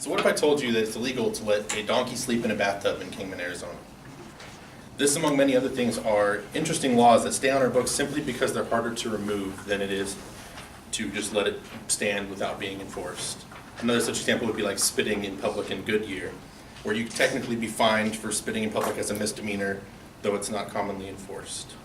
So what if I told you that it's illegal to let a donkey sleep in a bathtub in Kingman, Arizona? This, among many other things, are interesting laws that stay on our books simply because they're harder to remove than it is to just let it stand without being enforced. Another such example would be like spitting in public in Goodyear, where you could technically be fined for spitting in public as a misdemeanor, though it's not commonly enforced.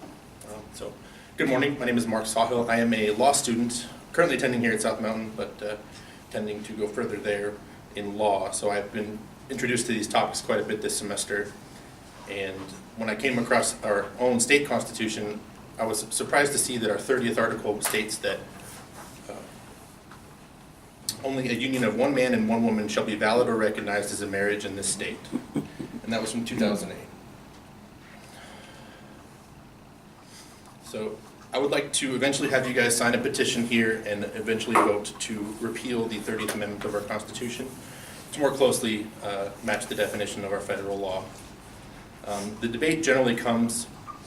So, good morning. My name is Mark Sawhill. I am a law student, currently attending here at South Mountain, but intending to go further there in law. So I've been introduced to these topics quite a bit this semester. And when I came across our own state constitution, I was surprised to see that our 30th article states that only a union of one man and one woman shall be valid or recognized as a marriage in this state. And that was from 2008. So I would like to eventually have you guys sign a petition here and eventually vote to repeal the 30th Amendment of our Constitution to more closely match the definition of our federal law. The debate generally comes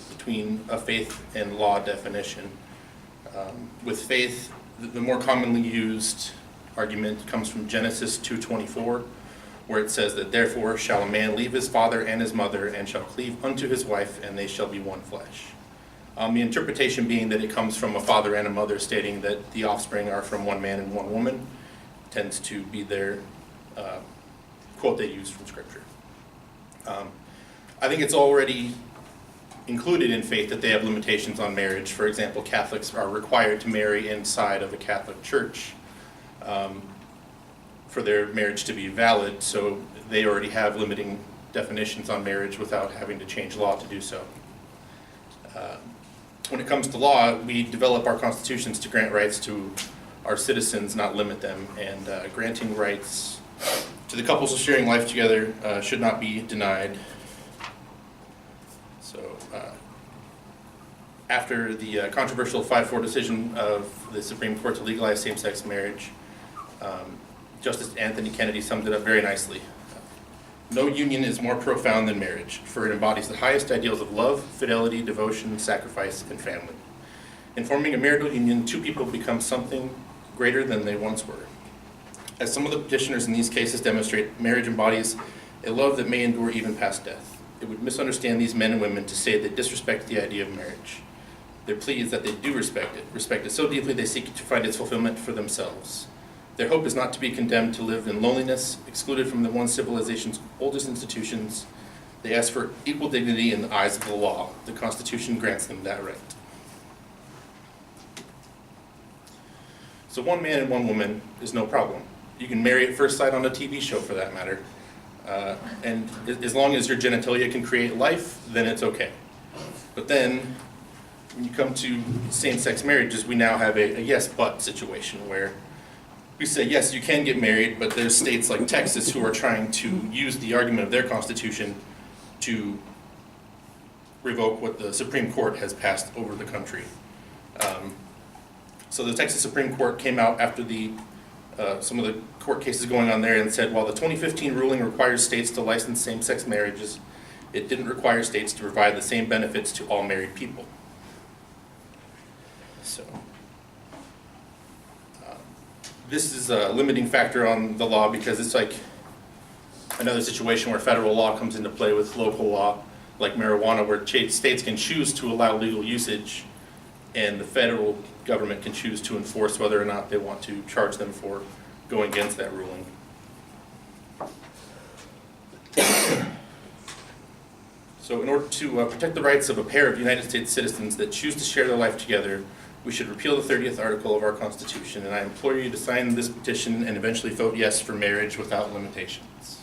between a faith and law definition. With faith, the more commonly used argument comes from Genesis 2:24, where it says that therefore shall a man leave his father and his mother and shall cleave unto his wife, and they shall be one flesh. The interpretation being that it comes from a father and a mother stating that the offspring are from one man and one woman tends to be their quote they use from Scripture. I think it's already included in faith that they have limitations on marriage. For example, Catholics are required to marry inside of a Catholic church for their marriage to be valid, so they already have limiting definitions on marriage without having to change law to do so. When it comes to law, we develop our constitutions to grant rights to our citizens, not limit them, and granting rights to the couples sharing life together should not be denied. So, after the controversial 5-4 decision of the Supreme Court to legalize same-sex marriage, Justice Anthony Kennedy summed it up very nicely. No union is more profound than marriage, for it embodies the highest ideals of love, fidelity, devotion, sacrifice, and family. In forming a marital union, two people become something greater than they once were. As some of the petitioners in these cases demonstrate, marriage embodies a love that may endure even past death. It would misunderstand these men and women to say they disrespect the idea of marriage. Their plea is that they do respect it so deeply they seek to find its fulfillment for themselves. Their hope is not to be condemned to live in loneliness, excluded from the one civilization's oldest institutions. They ask for equal dignity in the eyes of the law. The Constitution grants them that right. So one man and one woman is no problem. You can marry at first sight on a TV show for that matter. And as long as your genitalia can create life, then it's okay. But then, when you come to same-sex marriages, we now have a yes but situation where we say, yes, you can get married, but there's states like Texas who are trying to use the argument of their constitution to revoke what the Supreme Court has passed over the country. So the Texas Supreme Court came out after some of the court cases going on there and said, while the 2015 ruling requires states to license same-sex marriages, it didn't require states to provide the same benefits to all married people. So this is a limiting factor on the law because it's like another situation where federal law comes into play with local law, like marijuana, where states can choose to allow legal usage and the federal government can choose to enforce whether or not they want to charge them for going against that ruling. So in order to protect the rights of a pair of United States citizens that choose to share their life together, we should repeal the 30th article of our Constitution, and I implore you to sign this petition and eventually vote yes for marriage without limitations.